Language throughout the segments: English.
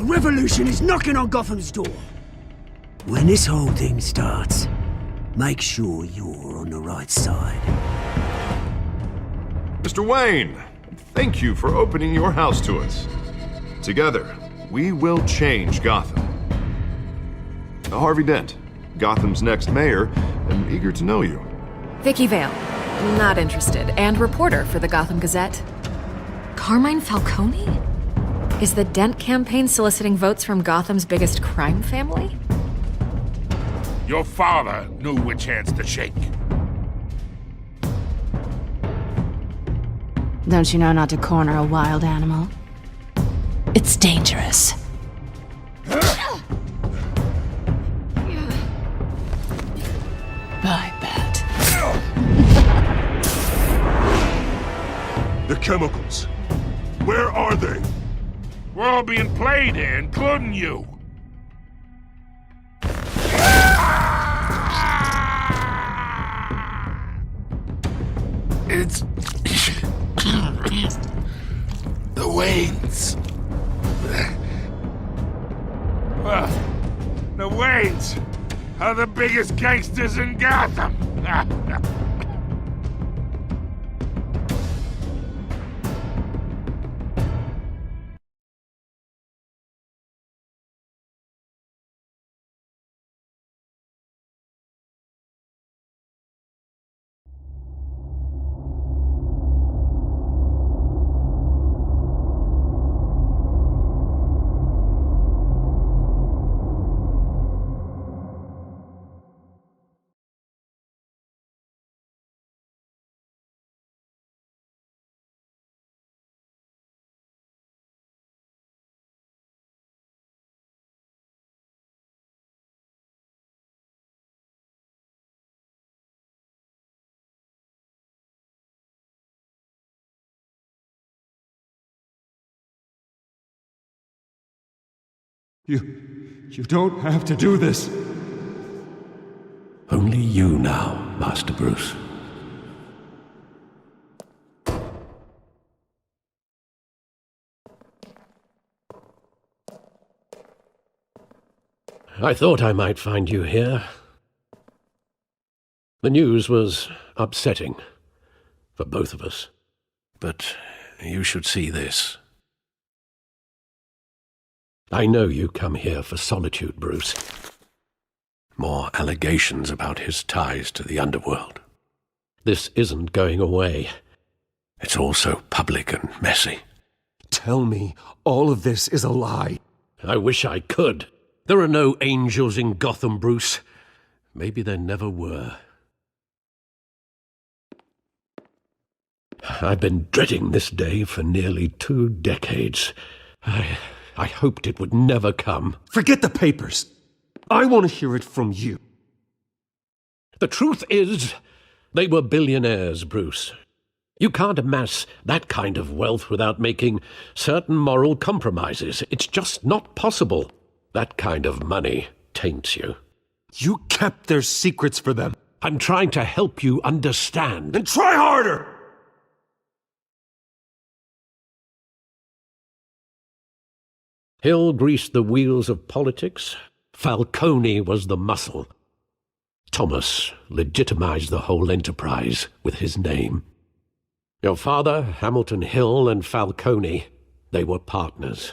revolution is knocking on Gotham's door. When this whole thing starts, make sure you're on the right side. Mr. Wayne, thank you for opening your house to us. Together, we will change Gotham. Harvey Dent, Gotham's next mayor, and eager to know you. Vicky Vale, not interested, and reporter for the Gotham Gazette. Carmine Falcone? Is the Dent campaign soliciting votes from Gotham's biggest crime family? Your father knew which hands to shake. Don't you know not to corner a wild animal? It's dangerous. I bet. The chemicals. Where are they? We're all being played here, including you. It's... the Waynes. The Waynes are the biggest gangsters in Gotham. You don't have to do this. Only you now, Master Bruce. I thought I might find you here. The news was upsetting for both of us. But you should see this. I know you come here for solitude, Bruce. More allegations about his ties to the underworld. This isn't going away. It's all so public and messy. Tell me all of this is a lie. I wish I could. There are no angels in Gotham, Bruce. Maybe there never were. I've been dreading this day for nearly 2 decades. I hoped it would never come. Forget the papers. I want to hear it from you. The truth is, they were billionaires, Bruce. You can't amass that kind of wealth without making certain moral compromises. It's just not possible. That kind of money taints you. You kept their secrets for them. I'm trying to help you understand. Then try harder! Hill greased the wheels of politics. Falcone was the muscle. Thomas legitimized the whole enterprise with his name. Your father, Hamilton Hill, and Falcone, they were partners.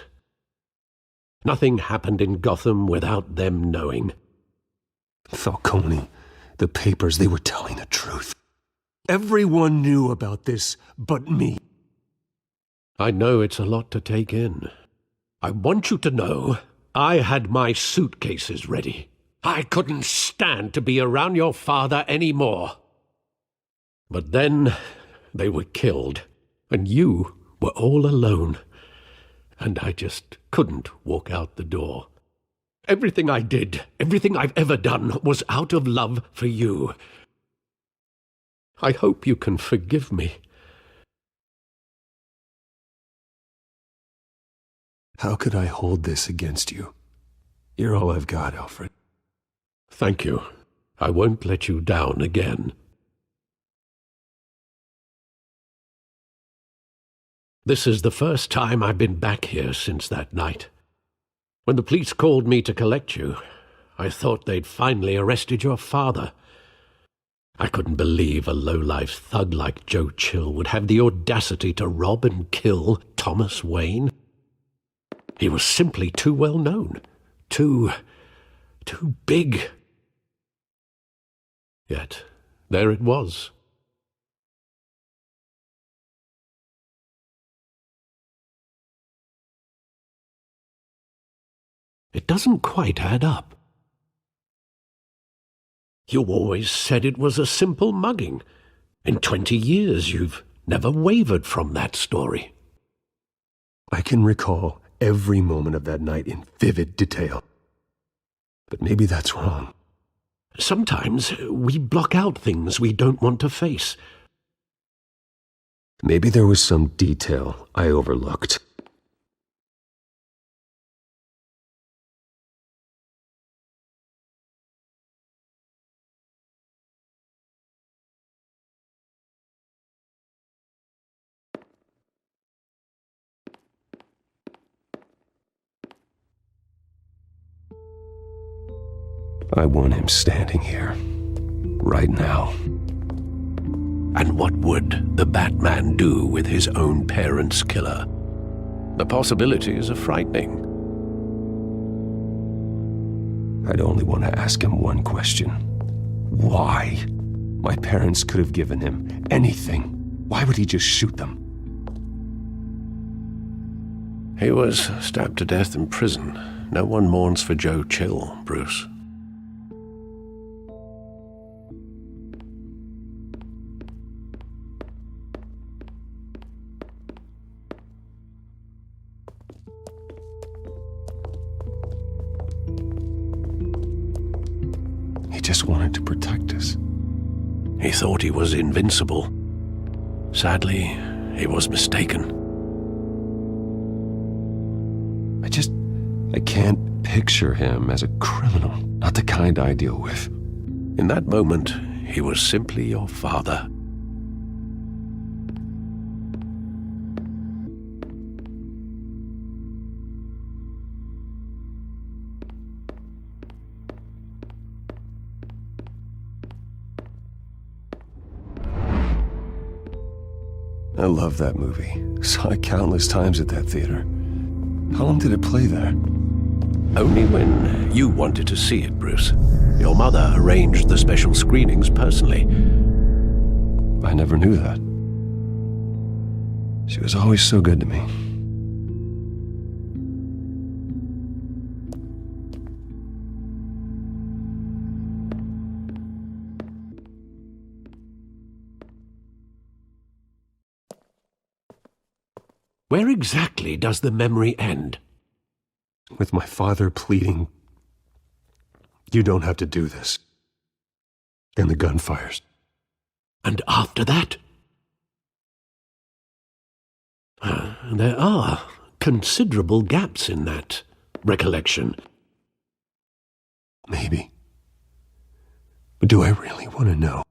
Nothing happened in Gotham without them knowing. Falcone, the papers, they were telling the truth. Everyone knew about this but me. I know it's a lot to take in. I want you to know I had my suitcases ready. I couldn't stand to be around your father anymore. But then they were killed, and you were all alone. And I just couldn't walk out the door. Everything I did, everything I've ever done, was out of love for you. I hope you can forgive me. How could I hold this against you? You're all I've got, Alfred. Thank you. I won't let you down again. This is the first time I've been back here since that night. When the police called me to collect you, I thought they'd finally arrested your father. I couldn't believe a low-life thug like Joe Chill would have the audacity to rob and kill Thomas Wayne. He was simply too well known. Too big. Yet, there it was. It doesn't quite add up. You always said it was a simple mugging. In 20 years, you've never wavered from that story. I can recall every moment of that night in vivid detail. But maybe that's wrong. Sometimes we block out things we don't want to face. Maybe there was some detail I overlooked. I want him standing here, right now. And what would the Batman do with his own parents' killer? The possibilities are frightening. I'd only want to ask him one question. Why? My parents could have given him anything. Why would he just shoot them? He was stabbed to death in prison. No one mourns for Joe Chill, Bruce. He just wanted to protect us. He thought he was invincible. Sadly, he was mistaken. I can't picture him as a criminal, not the kind I deal with. In that moment, he was simply your father. I love that movie. Saw it countless times at that theater. How long did it play there? Only when you wanted to see it, Bruce. Your mother arranged the special screenings personally. I never knew that. She was always so good to me. Where exactly does the memory end? With my father pleading, "You don't have to do this." And the gun fires. And after that? There are considerable gaps in that recollection. Maybe. But do I really want to know?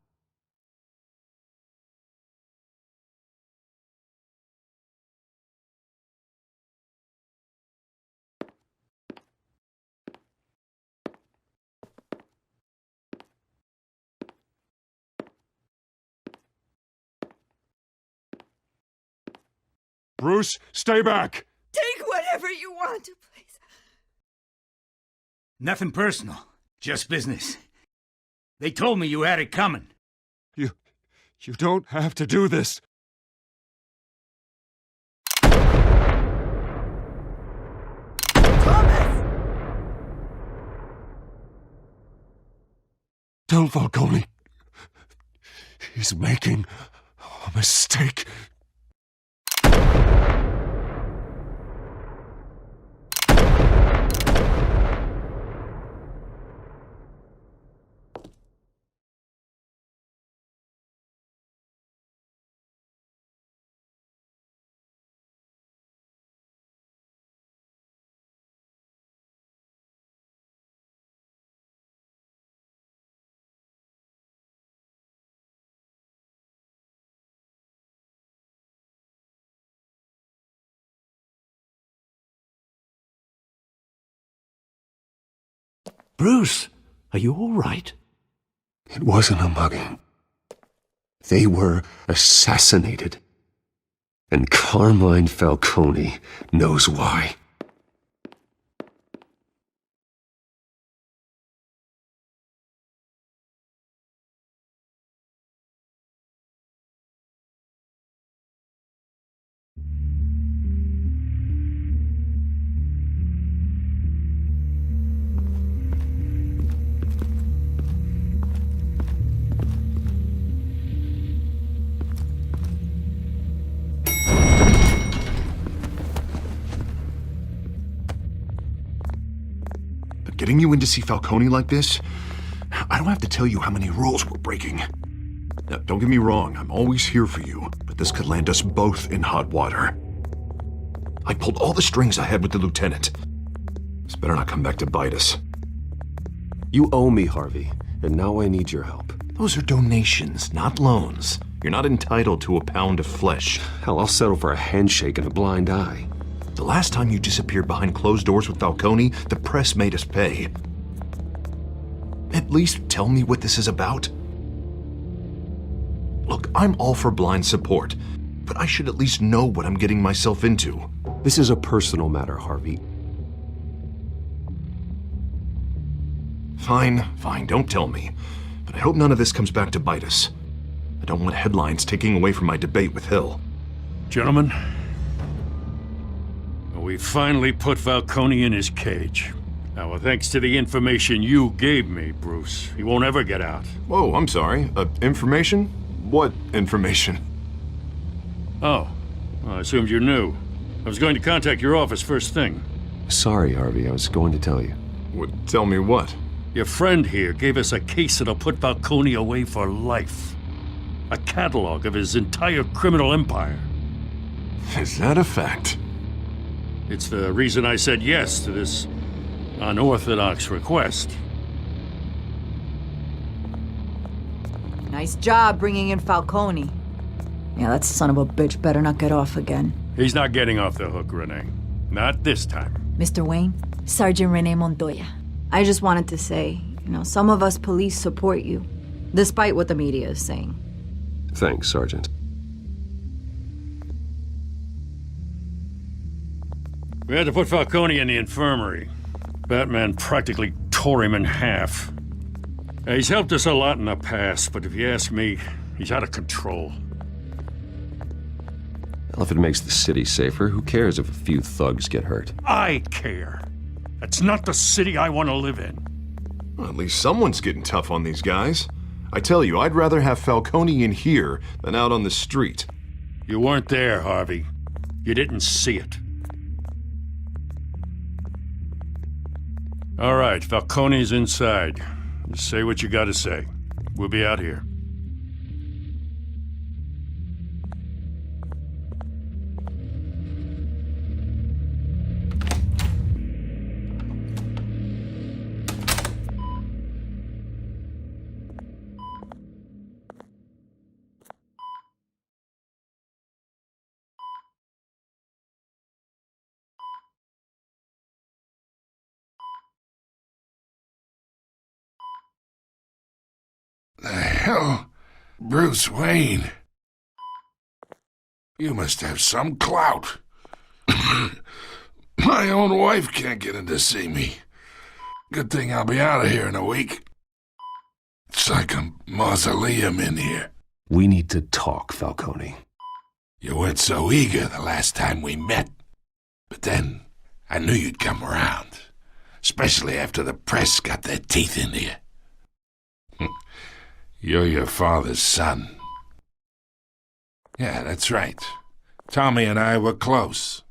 Bruce, stay back! Take whatever you want, please. Nothing personal, just business. They told me you had it coming. You don't have to do this. Thomas! Tell Falcone. He's making a mistake. Bruce, are you all right? It wasn't a mugging. They were assassinated. And Carmine Falcone knows why. But getting you in to see Falcone like this, I don't have to tell you how many rules we're breaking. Now, don't get me wrong, I'm always here for you, but this could land us both in hot water. I pulled all the strings I had with the lieutenant. This better not come back to bite us. You owe me, Harvey, and now I need your help. Those are donations, not loans. You're not entitled to a pound of flesh. Hell, I'll settle for a handshake and a blind eye. The last time you disappeared behind closed doors with Falcone, the press made us pay. At least tell me what this is about. Look, I'm all for blind support, but I should at least know what I'm getting myself into. This is a personal matter, Harvey. Fine, don't tell me. But I hope none of this comes back to bite us. I don't want headlines taking away from my debate with Hill. Gentlemen, we finally put Falcone in his cage. Now, thanks to the information you gave me, Bruce, he won't ever get out. Whoa, I'm sorry. Information? What information? Oh, well, I assumed you knew. I was going to contact your office first thing. Sorry, Harvey, I was going to tell you. Tell me what? Your friend here gave us a case that'll put Falcone away for life. A catalog of his entire criminal empire. Is that a fact? It's the reason I said yes to this unorthodox request. Nice job bringing in Falcone. Yeah, that son of a bitch better not get off again. He's not getting off the hook, Renee. Not this time. Mr. Wayne, Sergeant Renee Montoya. I just wanted to say, some of us police support you, despite what the media is saying. Thanks, Sergeant. We had to put Falcone in the infirmary. Batman practically tore him in half. He's helped us a lot in the past, but if you ask me, he's out of control. Well, if it makes the city safer, who cares if a few thugs get hurt? I care. That's not the city I want to live in. Well, at least someone's getting tough on these guys. I tell you, I'd rather have Falcone in here than out on the street. You weren't there, Harvey. You didn't see it. All right, Falcone's inside. Just say what you gotta say. We'll be out here. The hell? Bruce Wayne? You must have some clout. My own wife can't get in to see me. Good thing I'll be out of here in a week. It's like a mausoleum in here. We need to talk, Falcone. You weren't so eager the last time we met. But then, I knew you'd come around. Especially after the press got their teeth into you. You're your father's son. Yeah, that's right. Tommy and I were close.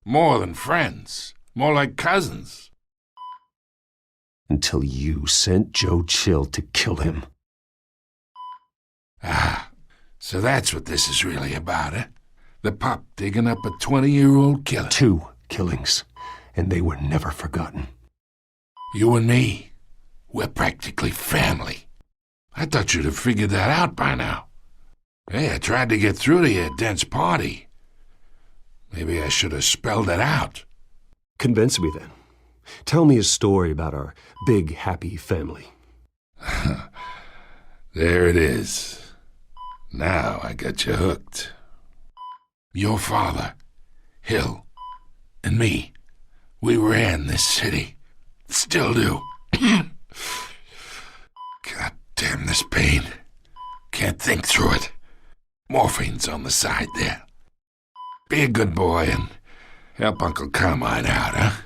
More than friends. More like cousins. Until you sent Joe Chill to kill him. Ah, so that's what this is really about, eh? The pup digging up a 20-year-old killer. 2 killings, and they were never forgotten. You and me, we're practically family. I thought you'd have figured that out by now. Hey, I tried to get through to you at Dent's party. Maybe I should have spelled it out. Convince me then. Tell me a story about our big, happy family. There it is. Now I got you hooked. Your father, Hill, and me, we ran this city. Still do. God damn this pain. Can't think through it. Morphine's on the side there. Be a good boy and help Uncle Carmine out, huh?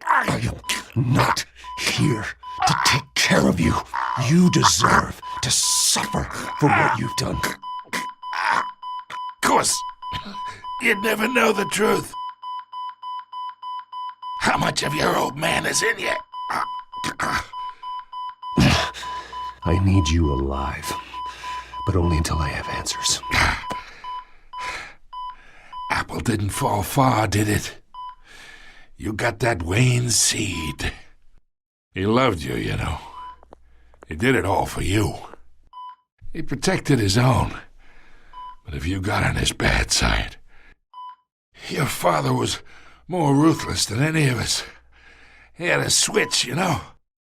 I am not here to take care of you. You deserve to suffer for what you've done. Of course, you'd never know the truth. How much of your old man is in you? I need you alive, but only until I have answers. Apple didn't fall far, did it? You got that Wayne seed. He loved you, you know. He did it all for you. He protected his own. But if you got on his bad side, your father was more ruthless than any of us. He had a switch, you know.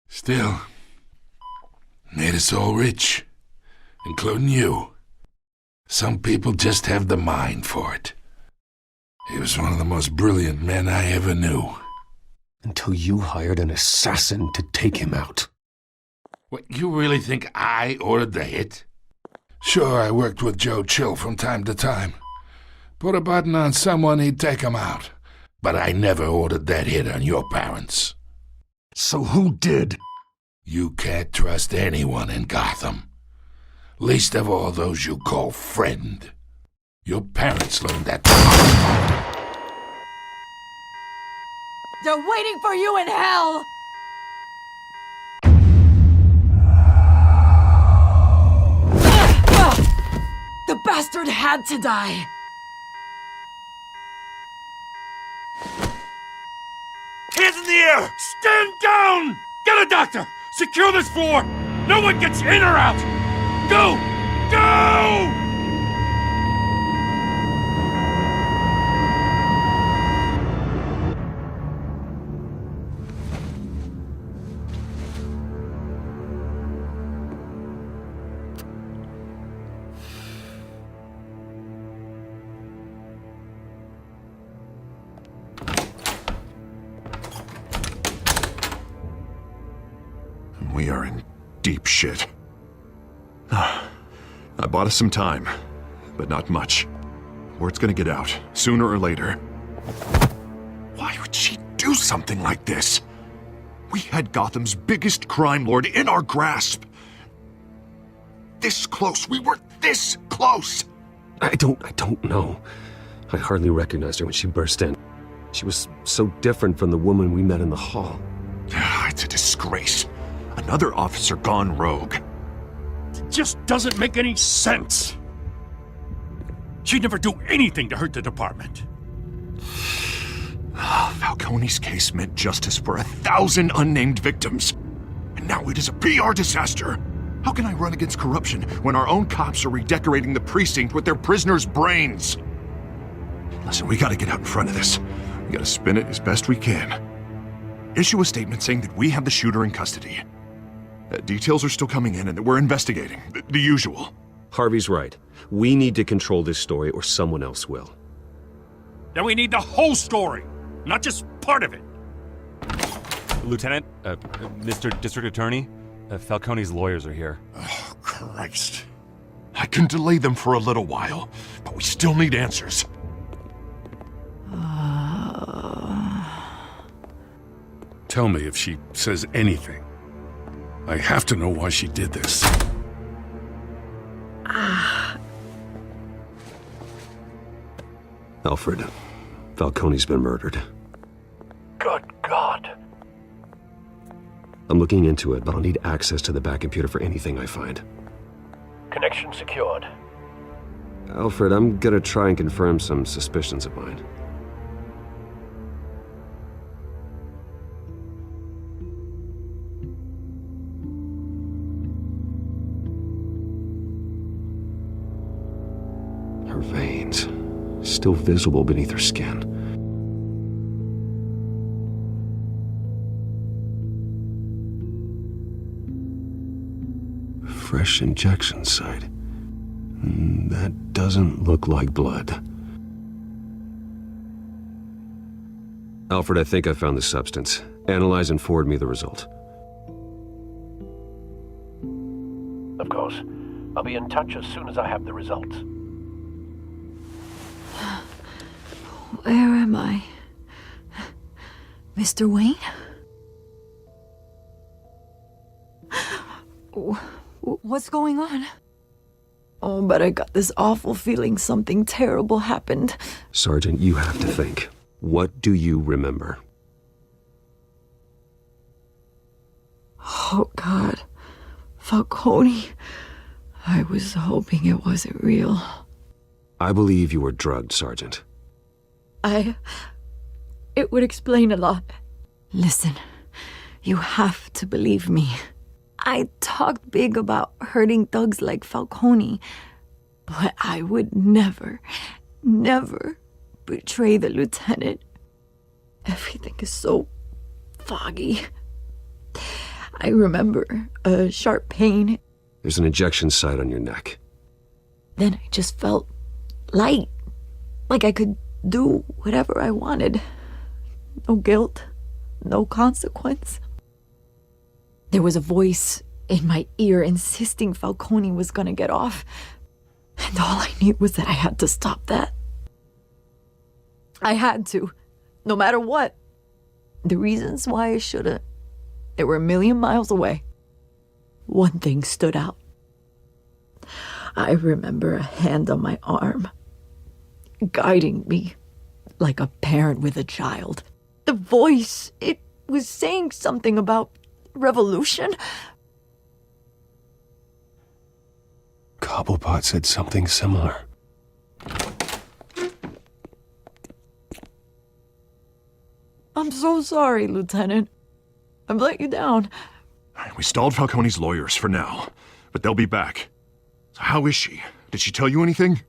Still, made us all rich, including you. Some people just have the mind for it. He was one of the most brilliant men I ever knew. Until you hired an assassin to take him out. What, you really think I ordered the hit? Sure, I worked with Joe Chill from time to time. Put a button on someone, he'd take him out. But I never ordered that hit on your parents. So who did? You can't trust anyone in Gotham. Least of all those you call friend. Your parents learned that. They're waiting for you in hell! The bastard had to die! Hands in the air! Stand down! Get a doctor! Secure this floor! No one gets in or out! Go! Go! We are in deep shit. I bought us some time, but not much. Word's gonna get out, sooner or later. Why would she do something like this? We had Gotham's biggest crime lord in our grasp. This close. We were this close. I don't know. I hardly recognized her when she burst in. She was so different from the woman we met in the hall. It's a disgrace. Another officer gone rogue. It just doesn't make any sense. She'd never do anything to hurt the department. Falcone's case meant justice for 1,000 unnamed victims. And now it is a PR disaster. How can I run against corruption when our own cops are redecorating the precinct with their prisoners' brains? Listen, we gotta get out in front of this. We gotta spin it as best we can. Issue a statement saying that we have the shooter in custody. Details are still coming in and that we're investigating. The usual. Harvey's right. We need to control this story or someone else will. Then we need the whole story, not just part of it. Lieutenant, Mr. District Attorney, Falcone's lawyers are here. Oh, Christ. I can delay them for a little while, but we still need answers. Tell me if she says anything. I have to know why she did this. Alfred, Falcone's been murdered. Good God. I'm looking into it, but I'll need access to the back computer for anything I find. Connection secured. Alfred, I'm gonna try and confirm some suspicions of mine. still visible beneath her skin. Fresh injection site. That doesn't look like blood. Alfred, I think I found the substance. Analyze and forward me the result. Of course. I'll be in touch as soon as I have the results. Where am I? Mr. Wayne? What's going on? Oh, but I got this awful feeling something terrible happened. Sergeant, you have to think. What do you remember? Oh, God. Falcone. I was hoping it wasn't real. I believe you were drugged, Sergeant. It would explain a lot. Listen, you have to believe me. I talked big about hurting thugs like Falcone, but I would never betray the lieutenant. Everything is so foggy. I remember a sharp pain. There's an injection site on your neck. Then I just felt light, like I could do whatever I wanted. No guilt, no consequence. There was a voice in my ear insisting Falcone was gonna get off. And all I knew was that I had to stop that. I had to, no matter what. The reasons why I shouldn't, they were a million miles away. One thing stood out. I remember a hand on my arm, guiding me like a parent with a child. The voice, it was saying something about revolution. Cobblepot said something similar. I'm so sorry, Lieutenant. I've let you down. We stalled Falcone's lawyers for now, but they'll be back. So how is she? Did she tell you anything?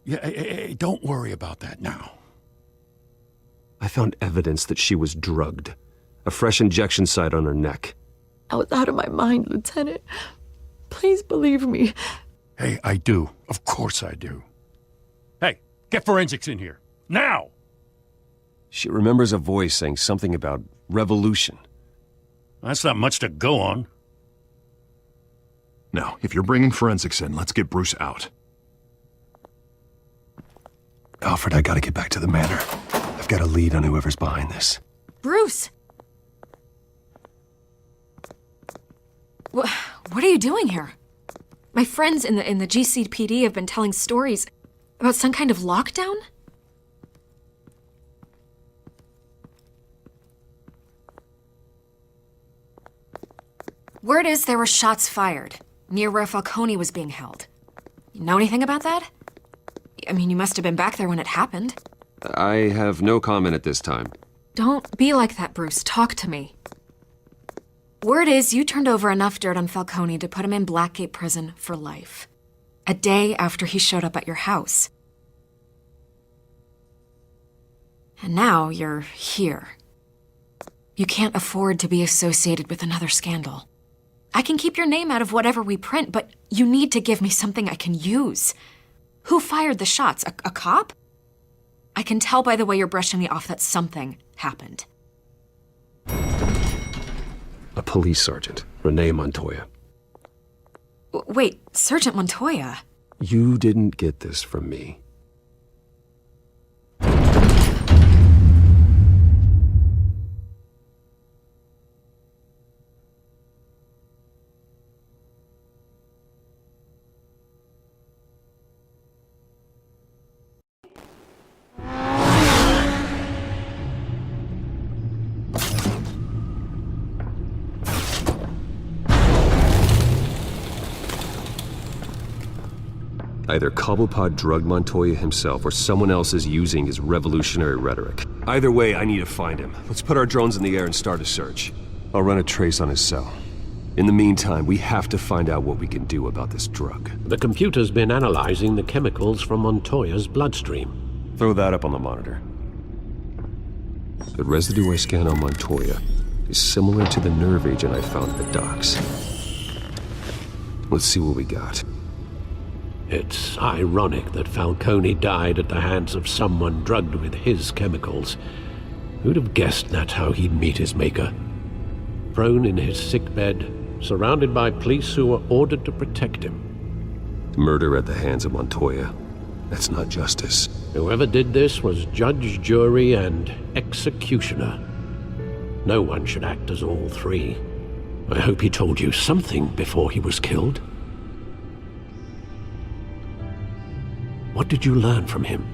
Yeah, hey, don't worry about that now. I found evidence that she was drugged. A fresh injection site on her neck. I was out of my mind, Lieutenant. Please believe me. Hey, I do. Of course I do. Hey, get forensics in here. Now! She remembers a voice saying something about revolution. That's not much to go on. Now, if you're bringing forensics in, let's get Bruce out. Alfred, I gotta get back to the manor. I've got a lead on whoever's behind this. Bruce! What are you doing here? My friends in the GCPD have been telling stories about some kind of lockdown? Word is there were shots fired near where Falcone was being held. You know anything about that? I mean, you must have been back there when it happened. I have no comment at this time. Don't be like that, Bruce. Talk to me. Word is you turned over enough dirt on Falcone to put him in Blackgate Prison for life. A day after he showed up at your house. And now you're here. You can't afford to be associated with another scandal. I can keep your name out of whatever we print, but you need to give me something I can use. Who fired the shots? A cop? I can tell by the way you're brushing me off that something happened. A police sergeant, Renee Montoya. Wait, Sergeant Montoya? You didn't get this from me. Either Cobblepot drugged Montoya himself or someone else is using his revolutionary rhetoric. Either way, I need to find him. Let's put our drones in the air and start a search. I'll run a trace on his cell. In the meantime, we have to find out what we can do about this drug. The computer's been analyzing the chemicals from Montoya's bloodstream. Throw that up on the monitor. The residue I scanned on Montoya is similar to the nerve agent I found at the docks. Let's see what we got. It's ironic that Falcone died at the hands of someone drugged with his chemicals. Who'd have guessed that's how he'd meet his maker? Prone in his sickbed, surrounded by police who were ordered to protect him. Murder at the hands of Montoya. That's not justice. Whoever did this was judge, jury, and executioner. No one should act as all three. I hope he told you something before he was killed. What did you learn from him?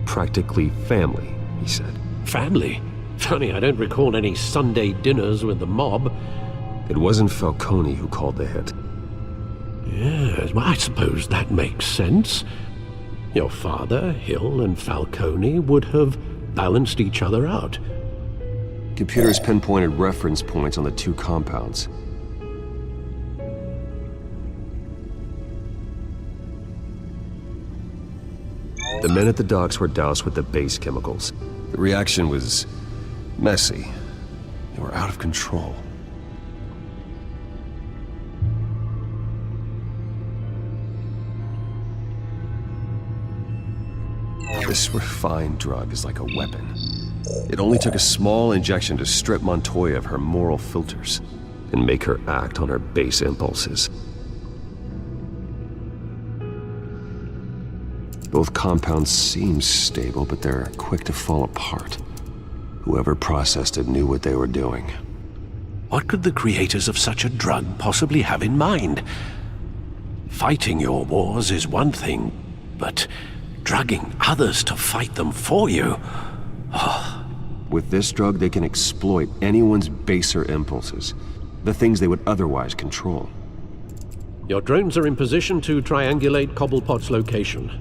Practically family, he said. Family? Funny, I don't recall any Sunday dinners with the mob. It wasn't Falcone who called the hit. Yes, well, I suppose that makes sense. Your father, Hill, and Falcone would have balanced each other out. Computers pinpointed reference points on the two compounds. The men at the docks were doused with the base chemicals. The reaction was messy. They were out of control. This refined drug is like a weapon. It only took a small injection to strip Montoya of her moral filters and make her act on her base impulses. Both compounds seem stable, but they're quick to fall apart. Whoever processed it knew what they were doing. What could the creators of such a drug possibly have in mind? Fighting your wars is one thing, but drugging others to fight them for you? With this drug, they can exploit anyone's baser impulses, the things they would otherwise control. Your drones are in position to triangulate Cobblepot's location.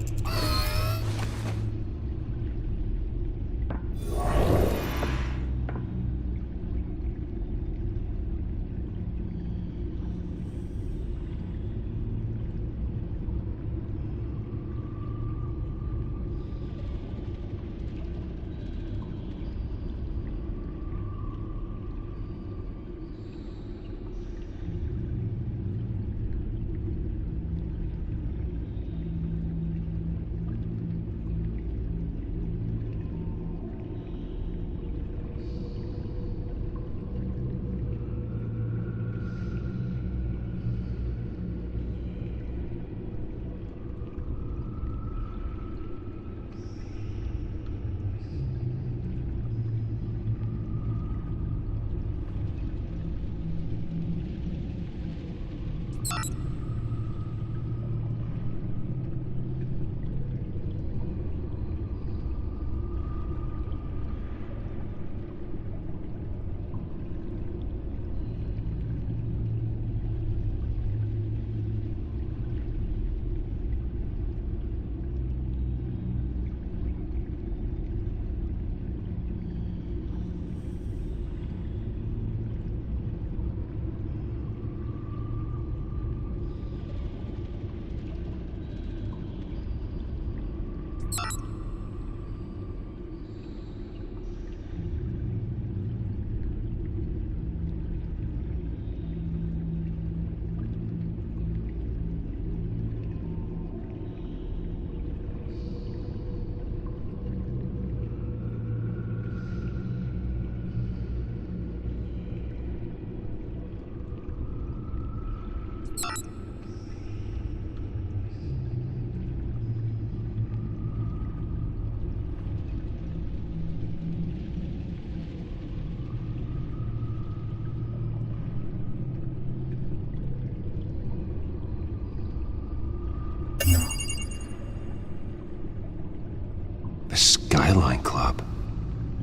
The Skyline Club.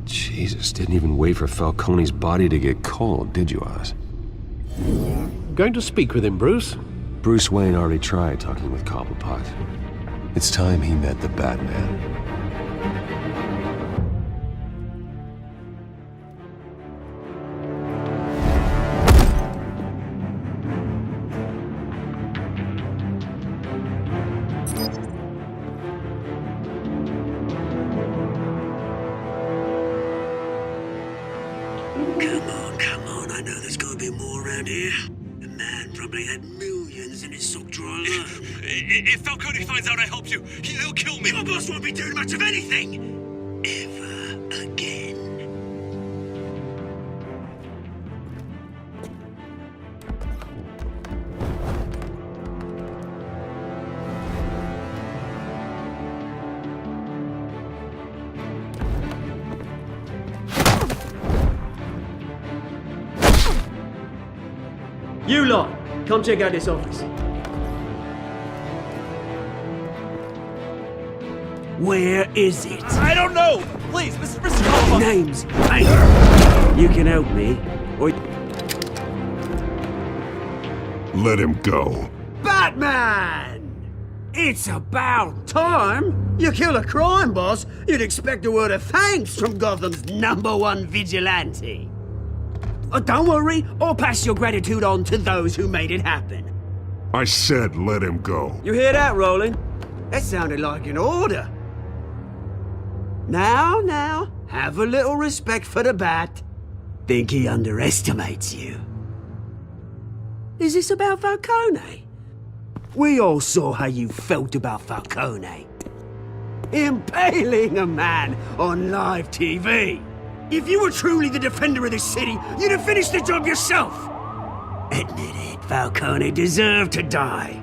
Jesus, didn't even wait for Falcone's body to get cold, did you, Oz? Going to speak with him, Bruce? Bruce Wayne already tried talking with Cobblepot. It's time he met the Batman. around here. The man probably had millions in his sock drawer alone. If Falcone finds out I helped you, he'll kill me. Your boss won't be doing much of anything. Ever again. You lot, come check out this office. Where is it? I don't know. Please, Mr. Caldwell. Name's Hey. You can help me, or... Let him go. Batman! It's about time! You kill a crime boss, you'd expect a word of thanks from Gotham's #1 vigilante. Don't worry, I'll pass your gratitude on to those who made it happen. I said let him go. You hear that, Roland? That sounded like an order. Now, have a little respect for the Bat. Think he underestimates you. Is this about Falcone? We all saw how you felt about Falcone. Impaling a man on live TV. If you were truly the defender of this city, you'd have finished the job yourself. Admit it, Falcone deserved to die.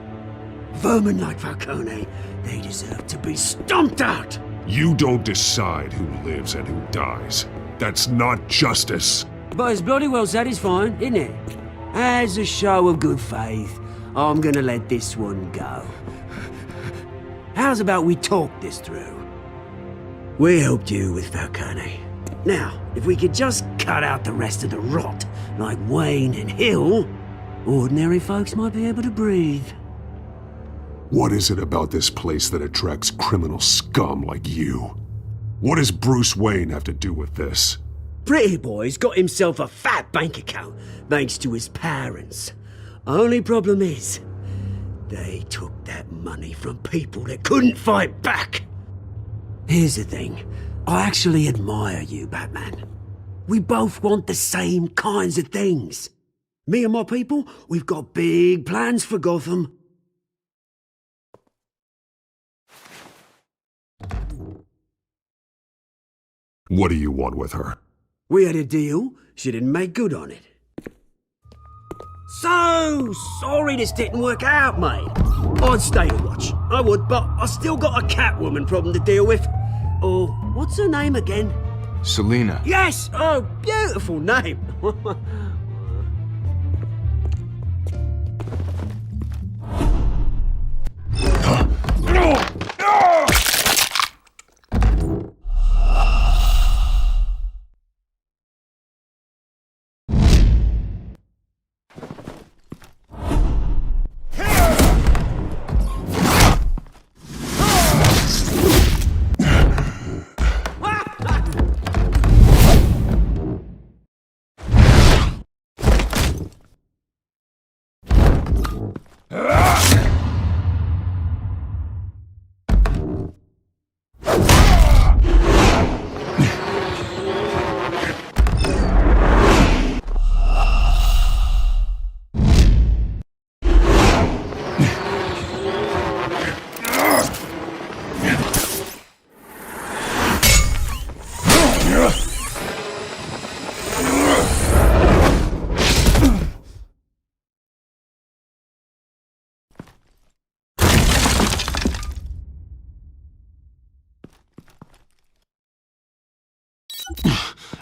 Vermin like Falcone, they deserve to be stomped out. You don't decide who lives and who dies. That's not justice. But it's bloody well satisfying, isn't it? As a show of good faith, I'm gonna let this one go. How's about we talk this through? We helped you with Falcone. Now, if we could just cut out the rest of the rot, like Wayne and Hill, ordinary folks might be able to breathe. What is it about this place that attracts criminal scum like you? What does Bruce Wayne have to do with this? Pretty Boy's got himself a fat bank account, thanks to his parents. Only problem is, they took that money from people that couldn't fight back. Here's the thing. I actually admire you, Batman. We both want the same kinds of things. Me and my people, we've got big plans for Gotham. What do you want with her? We had a deal. She didn't make good on it. So sorry this didn't work out, mate. I'd stay to watch. I would, but I still got a Catwoman problem to deal with. Oh, what's her name again? Selina. Yes! Oh, beautiful name.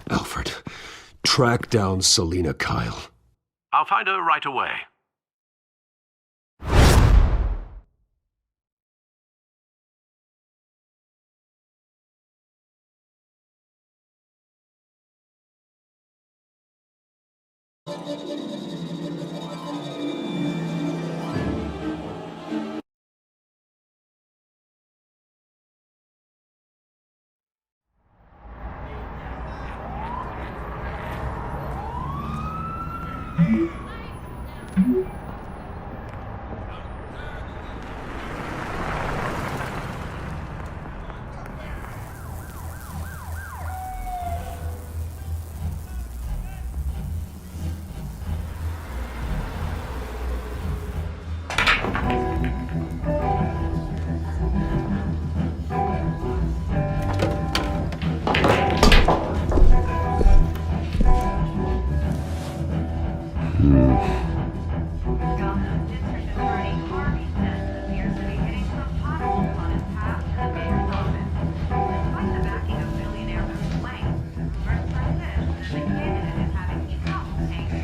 Alfred, track down Selina Kyle. I'll find her right away.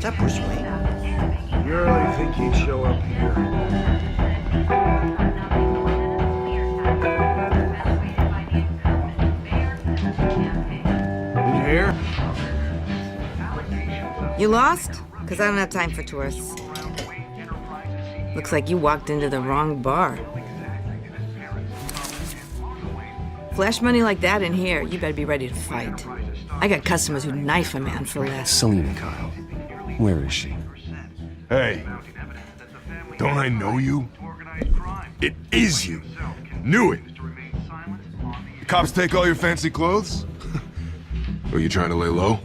What's up, Bruce Wayne? You really think he'd show up here? You here? You lost? Because I don't have time for tourists. Looks like you walked into the wrong bar. Flash money like that in here, you better be ready to fight. I got customers who knife a man for less. Selina Kyle. Where is she? Hey, don't I know you? It is you. Knew it. The cops take all your fancy clothes? Are you trying to lay low?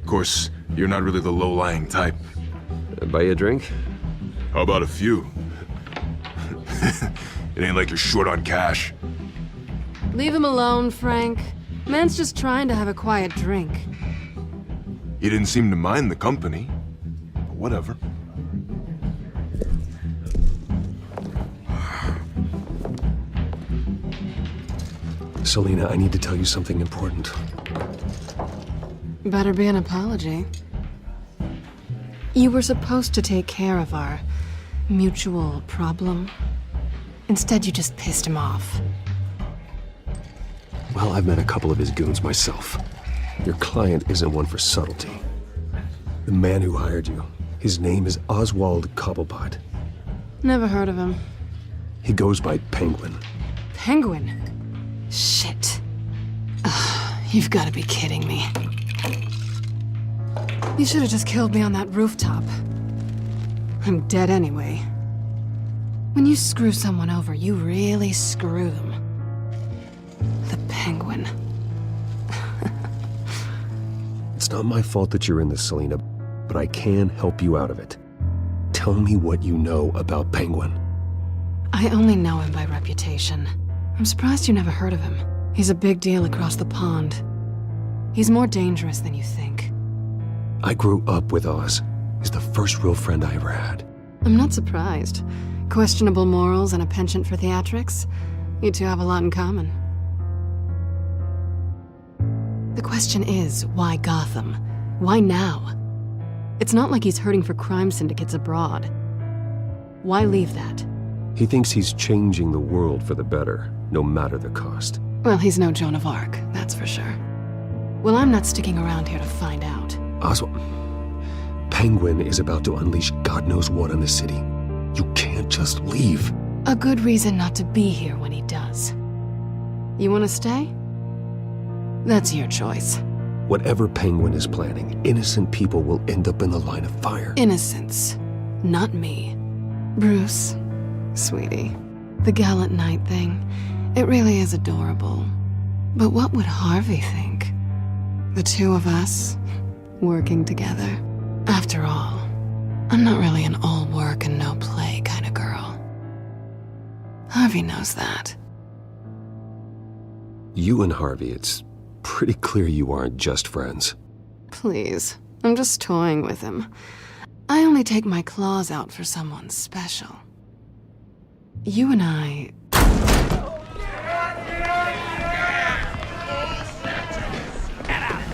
Of course, you're not really the low-lying type. Buy you a drink? How about a few? It ain't like you're short on cash. Leave him alone, Frank. Man's just trying to have a quiet drink. He didn't seem to mind the company. But whatever. Selina, I need to tell you something important. Better be an apology. You were supposed to take care of our mutual problem. Instead, you just pissed him off. Well, I've met a couple of his goons myself. Your client isn't one for subtlety. The man who hired you, his name is Oswald Cobblepot. Never heard of him. He goes by Penguin. Penguin? Shit. Ugh, you've got to be kidding me. You should have just killed me on that rooftop. I'm dead anyway. When you screw someone over, you really screw them. The Penguin. It's not my fault that you're in this, Selina, but I can help you out of it. Tell me what you know about Penguin. I only know him by reputation. I'm surprised you never heard of him. He's a big deal across the pond. He's more dangerous than you think. I grew up with Oz. He's the first real friend I ever had. I'm not surprised. Questionable morals and a penchant for theatrics. You two have a lot in common. The question is, why Gotham? Why now? It's not like he's hurting for crime syndicates abroad. Why leave that? He thinks he's changing the world for the better, no matter the cost. Well, he's no Joan of Arc, that's for sure. Well, I'm not sticking around here to find out. Oswald, Penguin is about to unleash God knows what on the city. You can't just leave. A good reason not to be here when he does. You want to stay? That's your choice. Whatever Penguin is planning, innocent people will end up in the line of fire. Innocence, not me. Bruce, sweetie, the gallant knight thing, it really is adorable. But what would Harvey think? The two of us, working together. After all, I'm not really an all work and no play kind of girl. Harvey knows that. You and Harvey, it's pretty clear you aren't just friends. Please, I'm just toying with him. I only take my claws out for someone special. You and I...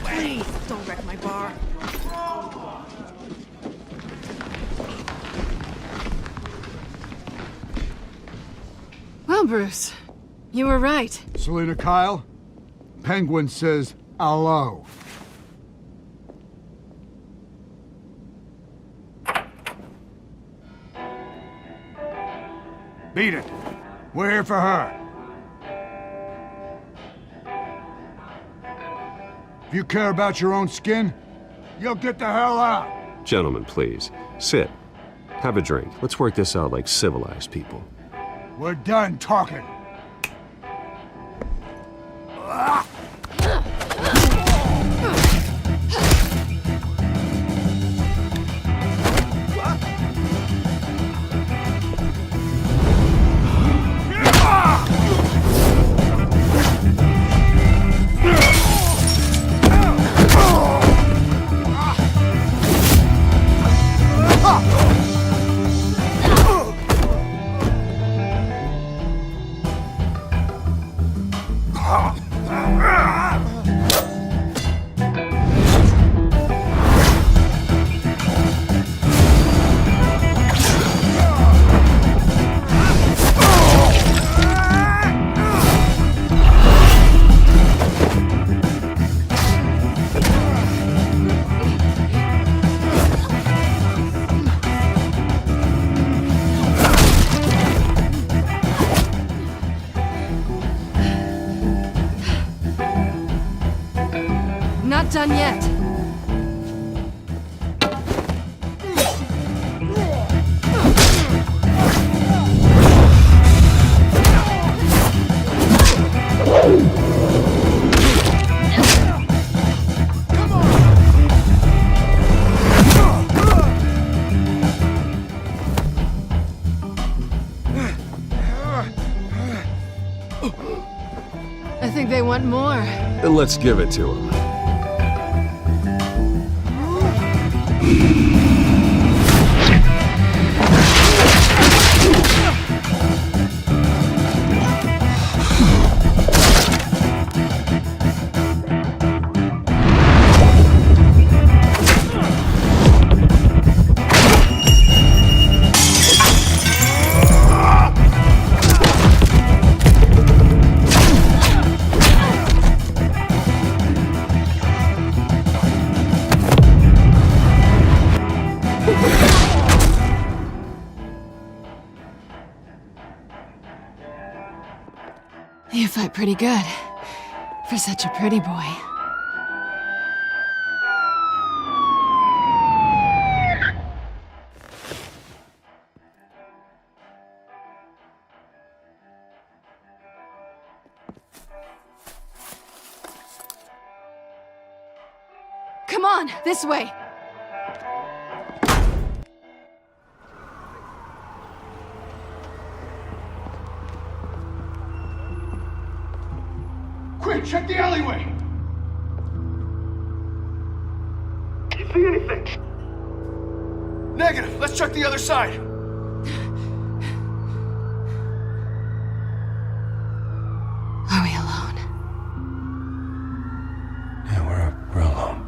Please, don't wreck my bar. Well, Bruce, you were right. Selina Kyle, Penguin says hello. Beat it. We're here for her. If you care about your own skin, you'll get the hell out. Gentlemen, please, sit. Have a drink. Let's work this out like civilized people. We're done talking. not done yet. I think they want more. Then let's give it to them. You fight pretty good. For such a pretty boy. Come on, this way! Quick, check the alleyway! You see anything? Negative. Let's check the other side. Are we alone? Yeah, we're alone.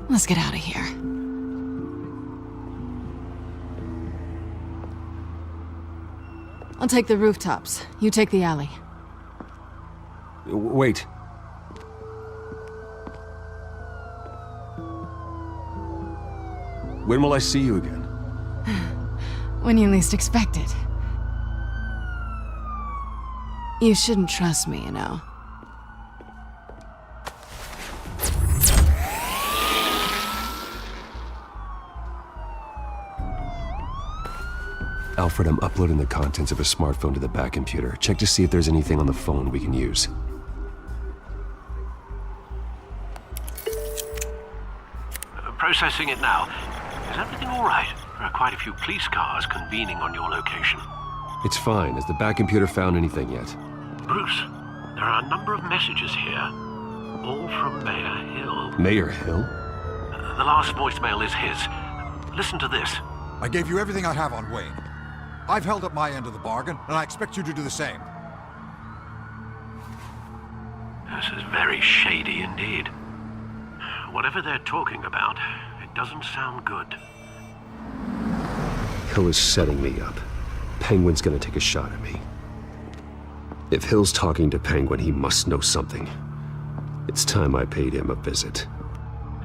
Let's get out of here. I'll take the rooftops. You take the alley. Wait. When will I see you again? When you least expect it. You shouldn't trust me, you know. Alfred, I'm uploading the contents of a smartphone to the back computer. Check to see if there's anything on the phone we can use. Processing it now. Is everything all right? There are quite a few police cars convening on your location. It's fine. Has the back computer found anything yet? Bruce, there are a number of messages here. All from Mayor Hill. Mayor Hill? The last voicemail is his. Listen to this. I gave you everything I have on Wayne. I've held up my end of the bargain, and I expect you to do the same. This is very shady indeed. Whatever they're talking about, it doesn't sound good. Hill is setting me up. Penguin's gonna take a shot at me. If Hill's talking to Penguin, he must know something. It's time I paid him a visit.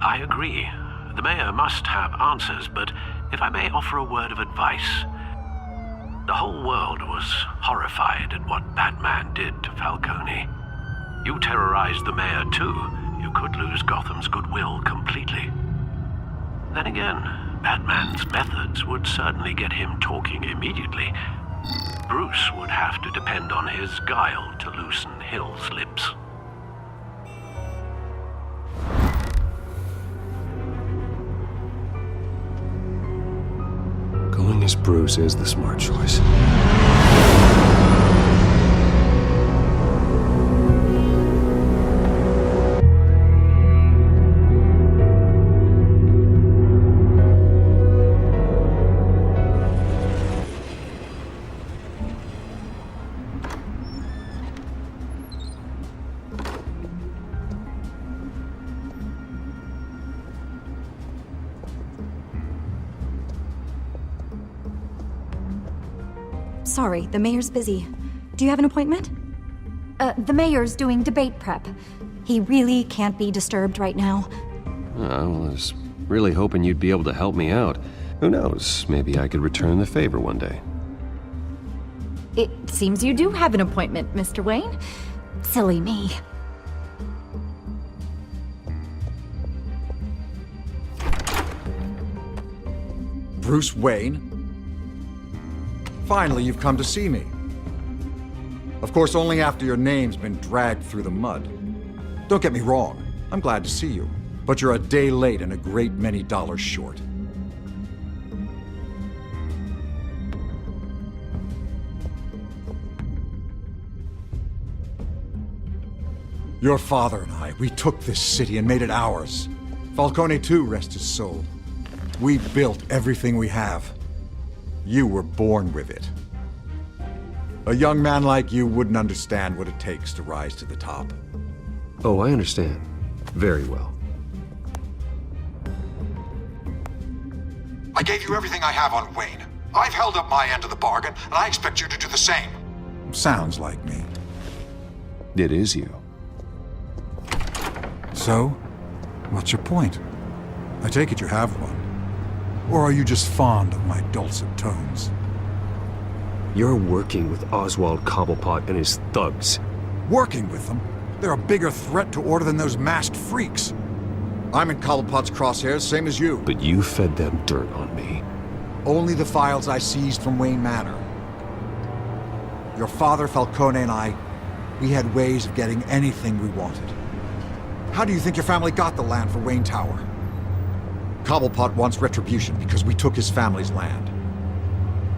I agree. The mayor must have answers, but if I may offer a word of advice. The whole world was horrified at what Batman did to Falcone. You terrorized the mayor too. You could lose Gotham's goodwill completely. Then again, Batman's methods would certainly get him talking immediately. Bruce would have to depend on his guile to loosen Hill's lips. Going as Bruce is the smart choice. Sorry, the mayor's busy. Do you have an appointment? The mayor's doing debate prep. He really can't be disturbed right now. Well, there's Really hoping you'd be able to help me out. Who knows, maybe I could return the favor one day. It seems you do have an appointment, Mr. Wayne. Silly me. Bruce Wayne? Finally, you've come to see me. Of course, only after your name's been dragged through the mud. Don't get me wrong, I'm glad to see you. But you're a day late and a great many dollars short. Your father and I, we took this city and made it ours. Falcone too, rest his soul. We built everything we have. You were born with it. A young man like you wouldn't understand what it takes to rise to the top. Oh, I understand. Very well. I gave you everything I have on Wayne. I've held up my end of the bargain, and I expect you to do the same. Sounds like me. It is you. So, what's your point? I take it you have one. Or are you just fond of my dulcet tones? You're working with Oswald Cobblepot and his thugs. Working with them? They're a bigger threat to order than those masked freaks. I'm in Cobblepot's crosshairs, same as you. But you fed them dirt on me. Only the files I seized from Wayne Manor. Your father, Falcone, and I, we had ways of getting anything we wanted. How do you think your family got the land for Wayne Tower? Cobblepot wants retribution because we took his family's land.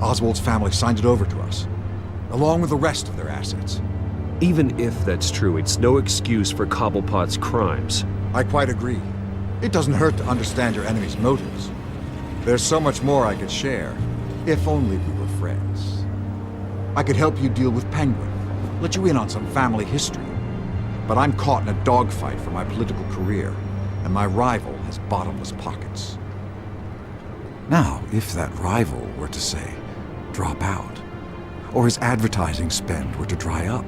Oswald's family signed it over to us, along with the rest of their assets. Even if that's true, it's no excuse for Cobblepot's crimes. I quite agree. It doesn't hurt to understand your enemy's motives. There's so much more I could share, if only we were friends. I could help you deal with Penguin, let you in on some family history. But I'm caught in a dogfight for my political career, and my rival has bottomless pockets. Now, if that rival were to say, drop out, or his advertising spend were to dry up,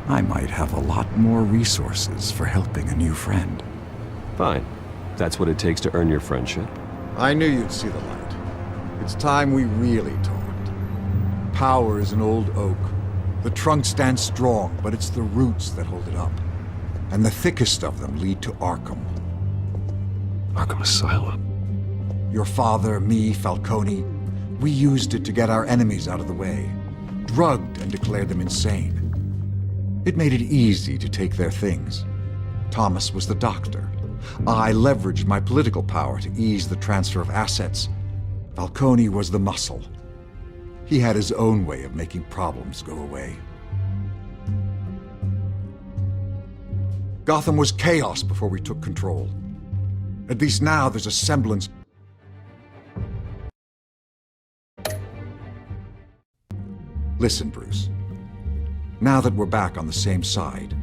I might have a lot more resources for helping a new friend. Fine. That's what it takes to earn your friendship. I knew you'd see the light. It's time we really talked. Power is an old oak. The trunk stands strong, but it's the roots that hold it up. And the thickest of them lead to Arkham. Arkham Asylum? Your father, me, Falcone, we used it to get our enemies out of the way. Drugged and declared them insane. It made it easy to take their things. Thomas was the doctor. I leveraged my political power to ease the transfer of assets. Falcone was the muscle. He had his own way of making problems go away. Gotham was chaos before we took control. At least now there's a semblance. Listen, Bruce. Now that we're back on the same side,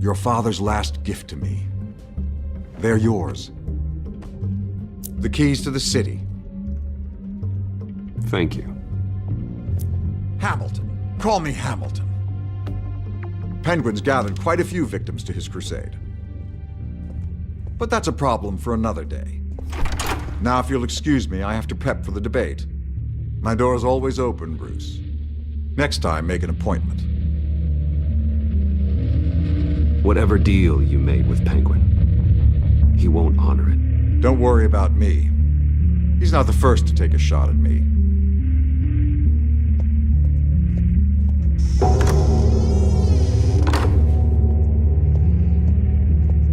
your father's last gift to me, they're yours. The keys to the city. Thank you. Hamilton. Call me Hamilton. Penguin's gathered quite a few victims to his crusade. But that's a problem for another day. Now, if you'll excuse me, I have to prep for the debate. My door is always open, Bruce. Next time, make an appointment. Whatever deal you made with Penguin, he won't honor it. Don't worry about me. He's not the first to take a shot at me.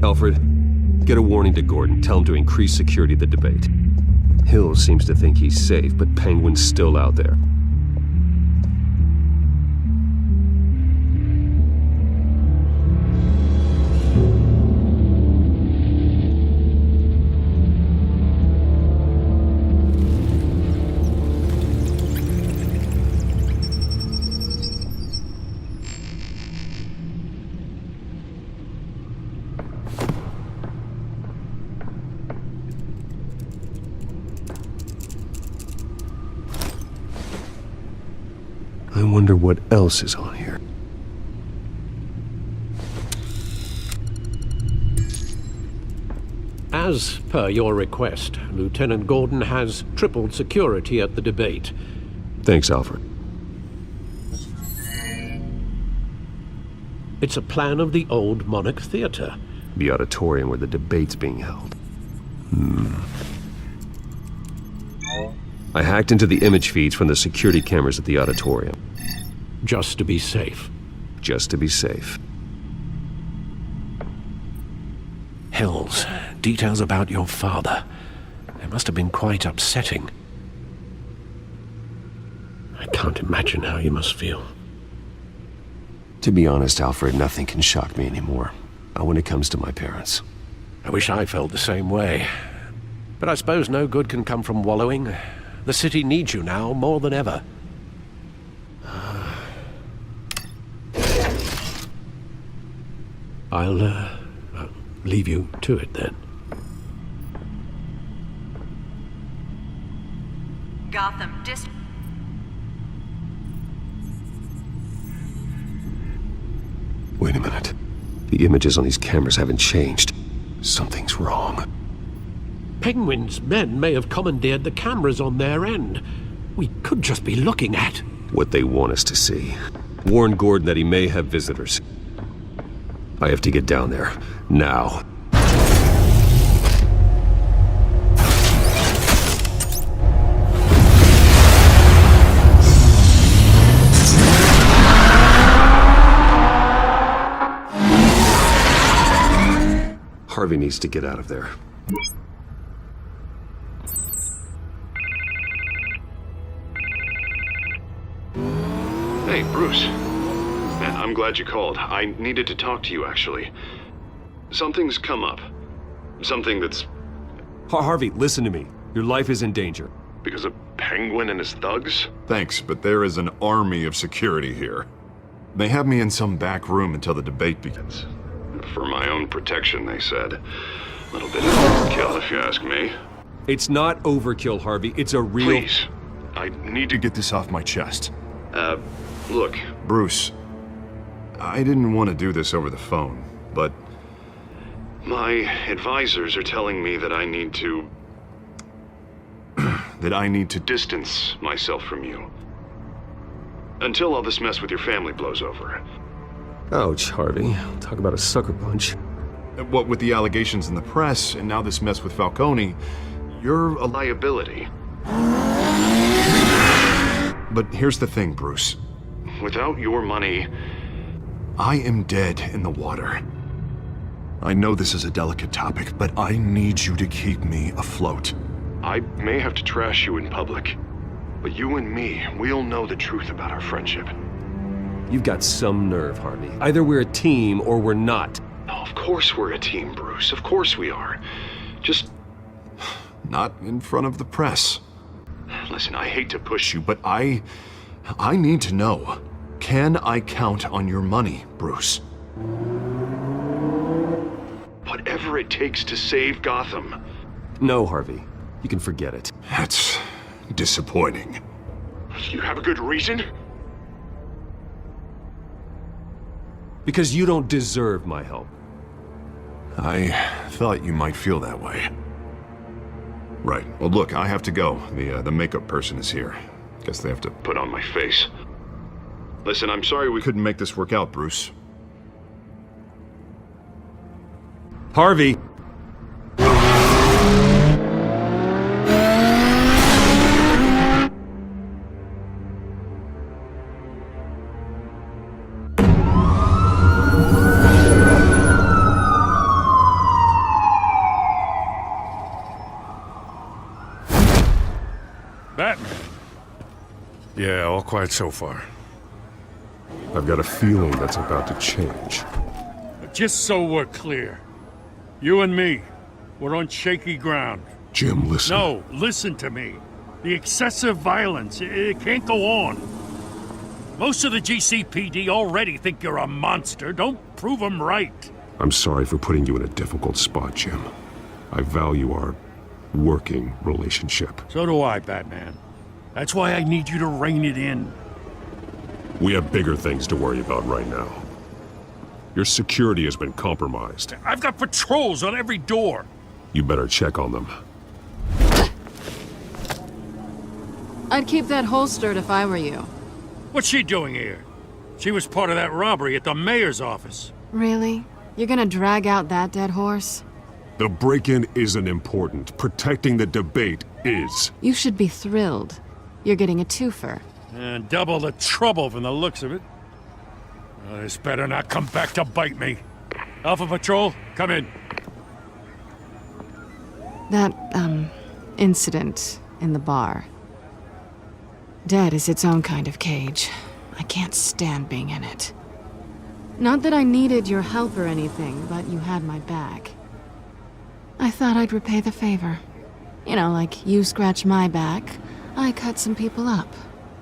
Alfred, get a warning to Gordon. Tell him to increase security of the debate. Hill seems to think he's safe, but Penguin's still out there. I wonder what else is on here. As per your request, Lieutenant Gordon has tripled security at the debate. Thanks, Alfred. It's a plan of the old Monarch Theater. The auditorium where the debate's being held. I hacked into the image feeds from the security cameras at the auditorium. Just to be safe. Just to be safe. Hells, details about your father. They must have been quite upsetting. I can't imagine how you must feel. To be honest, Alfred, nothing can shock me anymore. Not when it comes to my parents. I wish I felt the same way. But I suppose no good can come from wallowing. The city needs you now more than ever. I'll leave you to it then. Gotham Wait a minute. The images on these cameras haven't changed. Something's wrong. Penguin's men may have commandeered the cameras on their end. We could just be looking at what they want us to see. Warn Gordon that he may have visitors. I have to get down there. Now. Harvey needs to get out of there. Hey, Bruce. Man, I'm glad you called. I needed to talk to you, actually. Something's come up. Something that's... Harvey, listen to me. Your life is in danger. Because of Penguin and his thugs? Thanks, but there is an army of security here. They have me in some back room until the debate begins. For my own protection, they said. A little bit of overkill, if you ask me. It's not overkill, Harvey. It's a real... Please. I need to get this off my chest. Look, Bruce. I didn't want to do this over the phone, but... my advisors are telling me that I need to... that I need to distance myself from you. Until all this mess with your family blows over. Ouch, Harvey. Talk about a sucker punch. What with the allegations in the press, and now this mess with Falcone, you're a liability. But here's the thing, Bruce. Without your money, I am dead in the water. I know this is a delicate topic, but I need you to keep me afloat. I may have to trash you in public, but you and me, we'll know the truth about our friendship. You've got some nerve, Harvey. Either we're a team or we're not. Oh, of course we're a team, Bruce. Of course we are. Just... not in front of the press. Listen, I hate to push you, but I need to know. Can I count on your money, Bruce? Whatever it takes to save Gotham. No, Harvey. You can forget it. That's disappointing. You have a good reason? Because you don't deserve my help. I thought you might feel that way. Right. Well, look, I have to go. The makeup person is here. Guess they have to put on my face. Listen, I'm sorry we couldn't make this work out, Bruce. Harvey! Batman. Yeah, all quiet so far. I've got a feeling that's about to change. Just so we're clear, you and me, we're on shaky ground. Jim, listen. No, listen to me. The excessive violence, it can't go on. Most of the GCPD already think you're a monster. Don't prove them right. I'm sorry for putting you in a difficult spot, Jim. I value our working relationship. So do I, Batman. That's why I need you to rein it in. We have bigger things to worry about right now. Your security has been compromised. I've got patrols on every door. You better check on them. I'd keep that holstered if I were you. What's she doing here? She was part of that robbery at the mayor's office. Really? You're gonna drag out that dead horse? The break-in isn't important. Protecting the debate is. You should be thrilled. You're getting a twofer. And double the trouble from the looks of it. Well, this better not come back to bite me. Alpha Patrol, come in. That, incident in the bar. Dead is its own kind of cage. I can't stand being in it. Not that I needed your help or anything, but you had my back. I thought I'd repay the favor. You know, like you scratch my back, I cut some people up.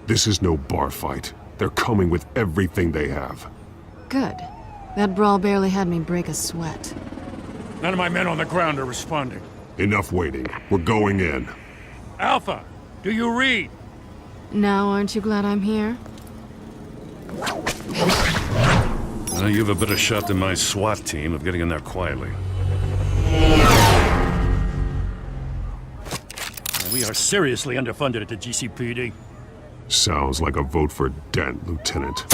This is no bar fight. They're coming with everything they have. Good. That brawl barely had me break a sweat. None of my men on the ground are responding. Enough waiting. We're going in. Alpha, do you read? Now, aren't you glad I'm here? Well, you have a better shot than my SWAT team of getting in there quietly. We are seriously underfunded at the GCPD. Sounds like a vote for Dent, Lieutenant.